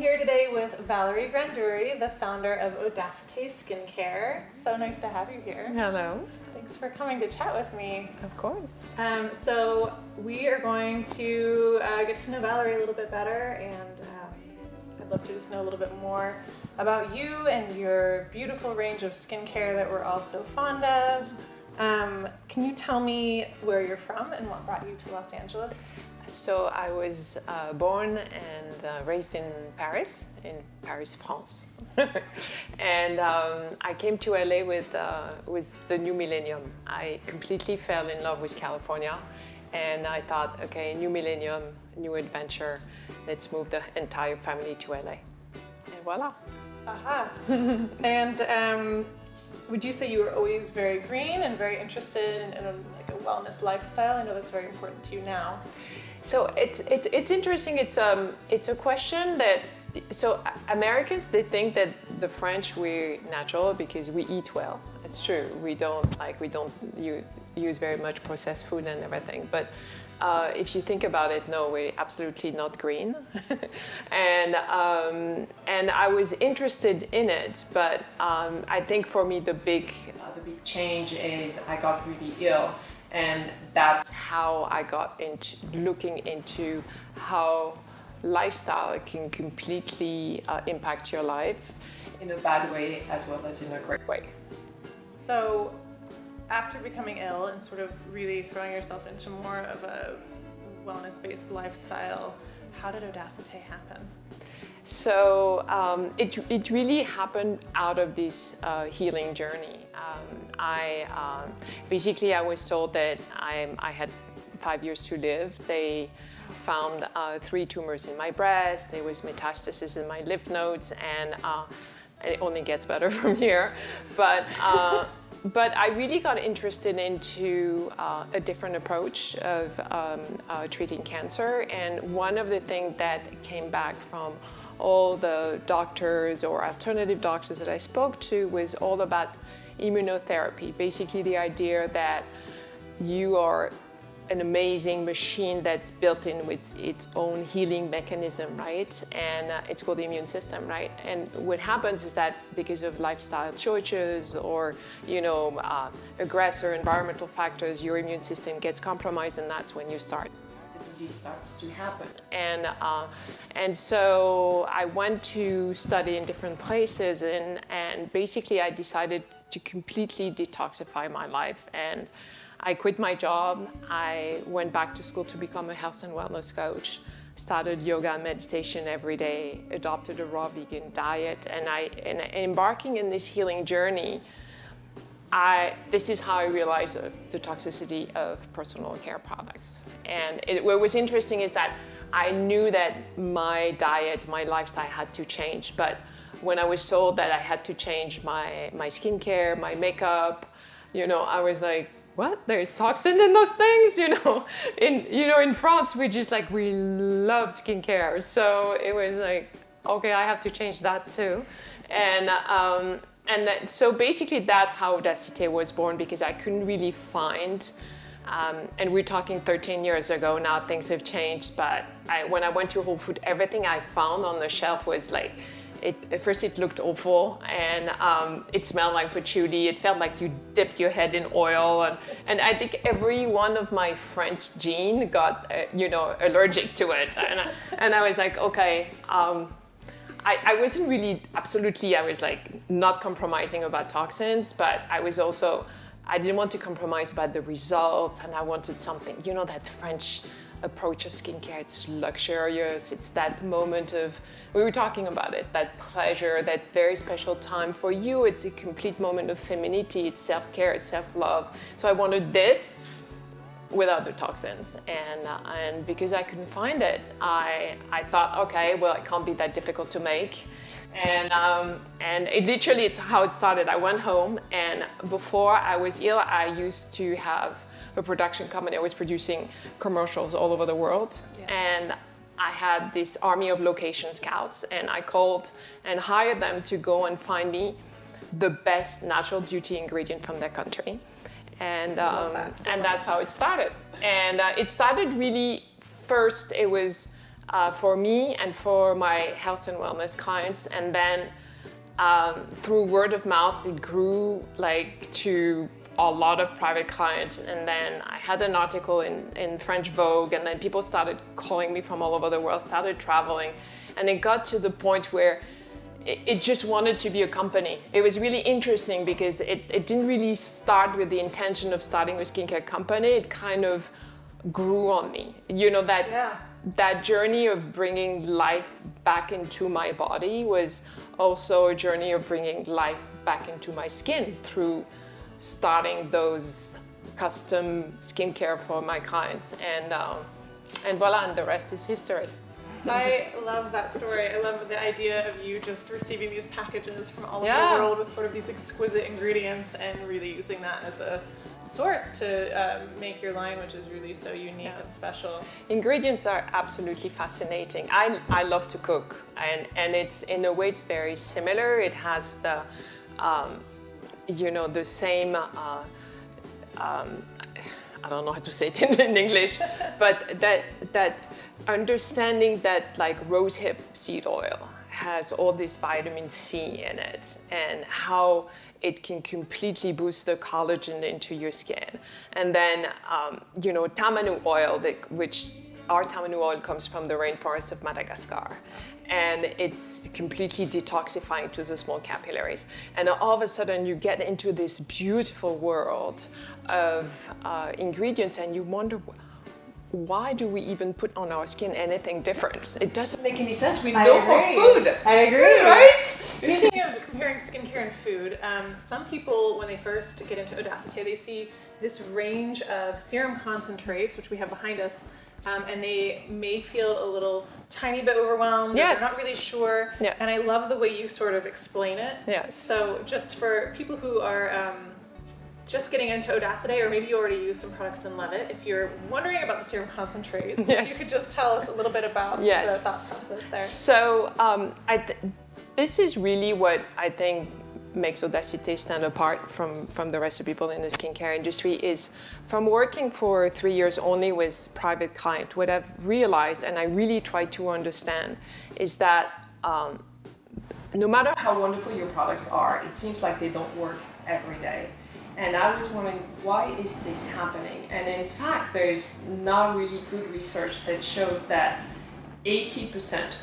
here today with Valerie Grandury, the founder of Odacité Skincare. It's so nice to have you here. Hello. Thanks for coming to chat with me. Of course. So we are going to get to know Valerie a little bit better, and I'd love to just know a little bit more about you and your beautiful range of skincare that we're all so fond of. Can you tell me where you're from and what brought you to Los Angeles? So I was born and raised in Paris, France. And I came to LA with the new millennium. I completely fell in love with California, and I thought, okay, new millennium, new adventure. Let's move the entire family to LA. And voila. Aha. And would you say you were always very green and very interested in a wellness lifestyle? I know that's very important to you now. So it's interesting. It's a question that, so Americans, they think that the French, we're natural because we eat well. It's true. We don't use very much processed food and everything. But if you think about it, no, we're absolutely not green. and I was interested in it, but I think for me the big change is I got really ill. And that's how I got into looking into how lifestyle can completely impact your life in a bad way as well as in a great way. So after becoming ill and sort of really throwing yourself into more of a wellness-based lifestyle, how did Odacité happen? So it really happened out of this healing journey. Basically I was told that I had 5 years to live. They found 3 tumors in my breast. There was metastasis in my lymph nodes, and it only gets better from here. But I really got interested into a different approach of treating cancer. And one of the things that came back from all the doctors or alternative doctors that I spoke to was all about immunotherapy. Basically the idea that you are an amazing machine that's built in with its own healing mechanism, right? And it's called the immune system, right? And what happens is that because of lifestyle choices or, aggressor environmental factors, your immune system gets compromised, and that's when the disease starts to happen. And so I went to study in different places, and basically I decided to completely detoxify my life. And I quit my job. I went back to school to become a health and wellness coach, started yoga and meditation every day, adopted a raw vegan diet, and embarking in this healing journey, this is how I realized the toxicity of personal care products. And what was interesting is that I knew that my diet, my lifestyle had to change, but when I was told that I had to change my skincare, my makeup, I was like, what? There's toxin in those things? In France, we love skincare. So it was like, okay, I have to change that too. So basically that's how Odacité was born, because I couldn't really find, and we're talking 13 years ago now, things have changed, but when I went to Whole Foods, everything I found on the shelf was like, at first it looked awful, and it smelled like patchouli. It felt like you dipped your head in oil, and I think every one of my French genes got allergic to it, and I was like, okay. I wasn't really I was like not compromising about toxins, but I didn't want to compromise about the results, and I wanted something, that French approach of skincare. It's luxurious. It's that moment of, we were talking about it, that pleasure, that very special time for you. It's a complete moment of femininity. It's self-care, it's self-love. So I wanted this without the toxins, and because I couldn't find it, I thought, okay, well, it can't be that difficult to make, and it's how it started. I went home, and before I was ill, I used to have a production company. I was producing commercials all over the world. Yes. And I had this army of location scouts, and I called and hired them to go and find me the best natural beauty ingredient from their country. And that's how it started. And it started really, first it was for me and for my health and wellness clients. And then through word of mouth, it grew like to a lot of private clients. And then I had an article in French Vogue, and then people started calling me from all over the world, started traveling. And it got to the point where it just wanted to be a company. It was really interesting because it didn't really start with the intention of starting a skincare company. It kind of grew on me. You know, that journey of bringing life back into my body was also a journey of bringing life back into my skin through starting those custom skincare for my clients. And voila, and the rest is history. I love that story. I love the idea of you just receiving these packages from all over the world with sort of these exquisite ingredients and really using that as a source to make your line, which is really so unique and special. Ingredients are absolutely fascinating. I love to cook, and it's, in a way, it's very similar. It has the the same I don't know how to say it in English, but that understanding that like rosehip seed oil has all this vitamin C in it, and how it can completely boost the collagen into your skin. And then, tamanu oil, which our tamanu oil comes from the rainforest of Madagascar. And it's completely detoxifying to the small capillaries. And all of a sudden you get into this beautiful world of ingredients, and you wonder, why do we even put on our skin anything different? It doesn't make any sense. We know for food. I agree. Right? Speaking of comparing skincare and food, some people, when they first get into Odacité, they see this range of serum concentrates, which we have behind us, and they may feel a little tiny bit overwhelmed. Yes. They're not really sure. Yes. And I love the way you sort of explain it. Yes. So just for people who are just getting into Odacité, or maybe you already use some products and love it, if you're wondering about the serum concentrates, if you could just tell us a little bit about the thought process there. So this is really what I think makes Odacité stand apart from the rest of people in the skincare industry. Is from working for 3 years only with private clients, what I've realized, and I really try to understand, is that no matter how wonderful your products are, it seems like they don't work every day. And I was wondering, why is this happening? And in fact, there's not really good research that shows that 80%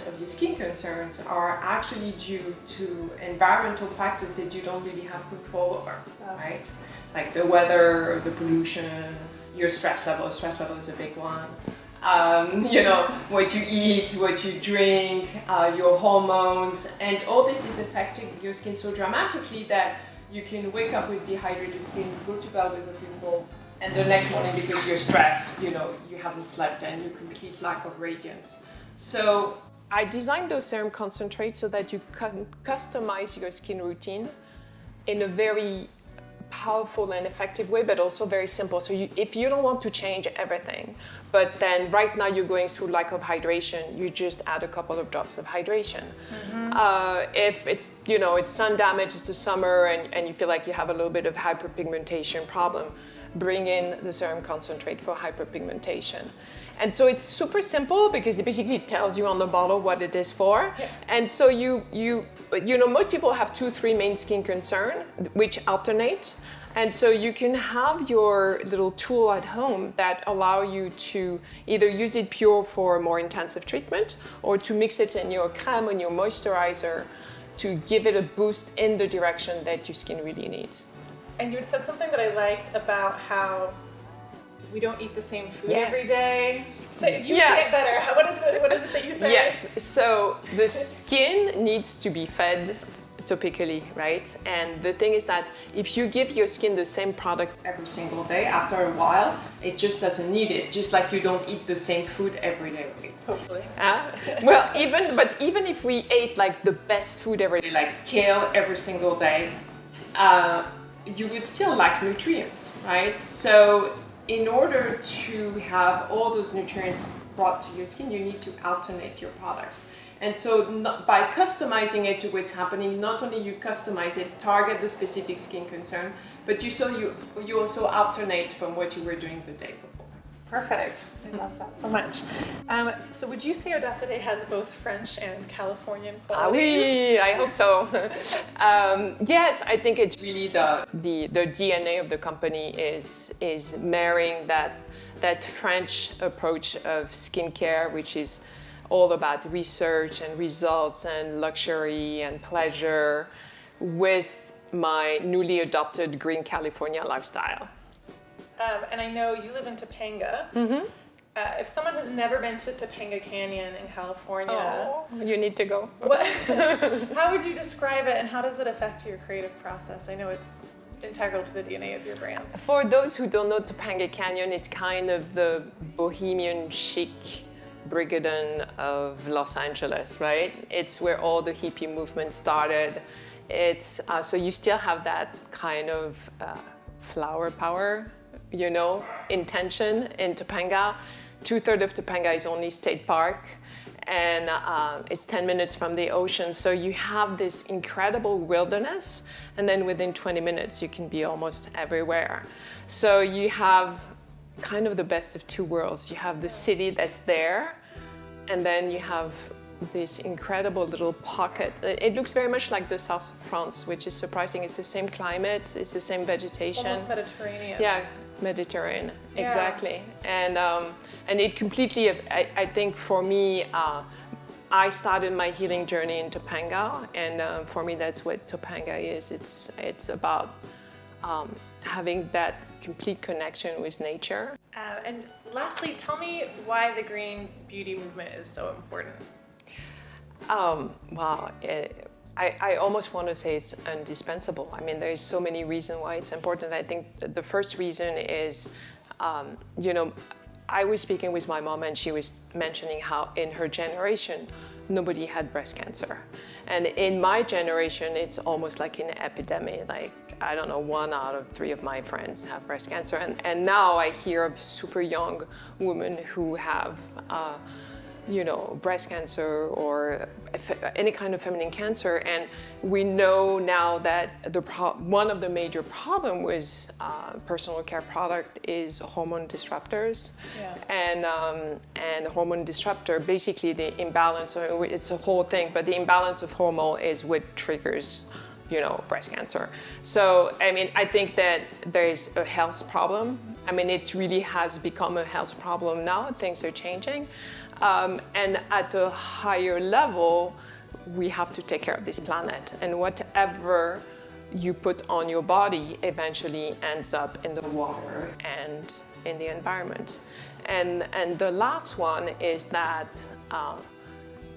of your skin concerns are actually due to environmental factors that you don't really have control over, right? Like the weather, the pollution, your stress level. Stress level is a big one. What you eat, what you drink, your hormones, and all this is affecting your skin so dramatically that you can wake up with dehydrated skin, go to bed with a pimple, and the next morning, because you're stressed, you haven't slept and you complete lack of radiance. So I designed those serum concentrates so that you can customize your skin routine in a very powerful and effective way, but also very simple. So if you don't want to change everything, but then right now you're going through lack of hydration, you just add a couple of drops of hydration. Mm-hmm. If it's, it's sun damage, it's the summer, and you feel like you have a little bit of hyperpigmentation problem, bring in the serum concentrate for hyperpigmentation. And so it's super simple because it basically tells you on the bottle what it is for. Yeah. And so most people have 2-3 main skin concerns, which alternate. And so you can have your little tool at home that allow you to either use it pure for more intensive treatment, or to mix it in your crème and your moisturizer to give it a boost in the direction that your skin really needs. And you had said something that I liked about how we don't eat the same food every day. So you say it better. What is it that you say? Yes. So the skin needs to be fed topically, right? And the thing is that if you give your skin the same product every single day, after a while, it just doesn't need it. Just like you don't eat the same food every day, right? Hopefully. Even if we ate like the best food every day, like kale every single day, you would still lack nutrients, right? So in order to have all those nutrients brought to your skin, you need to alternate your products. And so by customizing it to what's happening, not only you customize it, target the specific skin concern, but you also alternate from what you were doing the day before. Perfect. I love that so much. So would you say Odacité has both French and Californian Ah qualities? oui, I hope so. Yes, I think it's really the DNA of the company is marrying that French approach of skincare, which is all about research and results and luxury and pleasure, with my newly adopted green California lifestyle. And I know you live in Topanga. If someone has never been to Topanga Canyon in California, Oh, you need to go. how would you describe it and how does it affect your creative process? I know it's integral to the DNA of your brand. For those who don't know, Topanga Canyon is kind of the bohemian chic Brigadoon of Los Angeles, right? It's where all the hippie movement started. It's so you still have that kind of flower power, you know, intention in Topanga. 2/3 of Topanga is only state park, and it's 10 minutes from the ocean. So you have this incredible wilderness, and then within 20 minutes, you can be almost everywhere. So you have kind of the best of two worlds. You have the city that's there, and then you have this incredible little pocket. It looks very much like the south of France, which is surprising. It's the same climate, it's the same vegetation. Almost Mediterranean. Yeah, Mediterranean, Yeah. exactly. And it completely, I think for me, I started my healing journey in Topanga, and for me that's what Topanga is. It's about having that complete connection with nature. And lastly, tell me why the green beauty movement is so important. Wow, I almost want to say it's indispensable. I mean, there's so many reasons why it's important. I think the first reason is, you know, I was speaking with my mom and she was mentioning how in her generation, nobody had breast cancer. And in my generation, it's almost like an epidemic. Like, I don't know, 1 out of 3 of my friends have breast cancer. And now I hear of super young women who have, you know, breast cancer or any kind of feminine cancer. And we know now that one of the major problems with personal care product is hormone disruptors. Yeah. And hormone disruptor, basically the imbalance, it's a whole thing, but the imbalance of hormone is what triggers, you know, breast cancer. So, I mean, I think that there's a health problem. I mean, it really has become a health problem now. Things are changing. And at a higher level, we have to take care of this planet. And whatever you put on your body eventually ends up in the water and in the environment. And the last one is that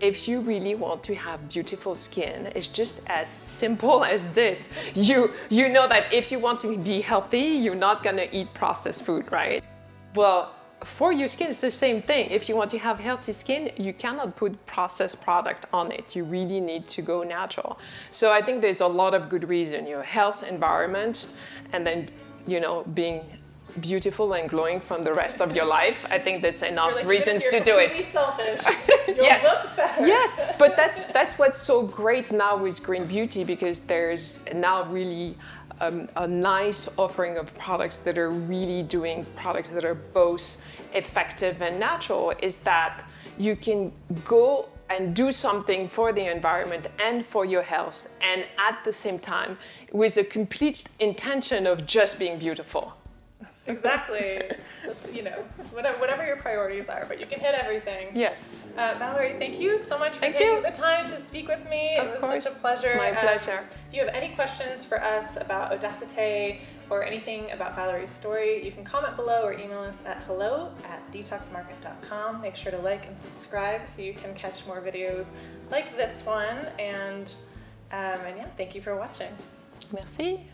if you really want to have beautiful skin, it's just as simple as this. You know that if you want to be healthy, you're not gonna eat processed food, right? Well, for your skin, it's the same thing. If you want to have healthy skin, you cannot put processed product on it. You really need to go natural. So I think there's a lot of good reason. Your health, environment, and then, you know, being beautiful and glowing from the rest of your life. I think that's enough reasons to do it. Selfish. You'll Yes. look better. Yes, but that's what's so great now with green beauty, because there's now really a nice offering of products that are really doing products that are both effective and natural, is that you can go and do something for the environment and for your health, and at the same time with a complete intention of just being beautiful. Exactly. That's, you know, whatever your priorities are, but you can hit everything. Yes. Valerie, thank you so much for Thank taking you. the time to speak with me. Of It was course. such a pleasure. My pleasure. If you have any questions for us about Odacité or anything about Valerie's story, you can comment below or email us at hello@detoxmarket.com. Make sure to like and subscribe so you can catch more videos like this one. And yeah, thank you for watching. Merci.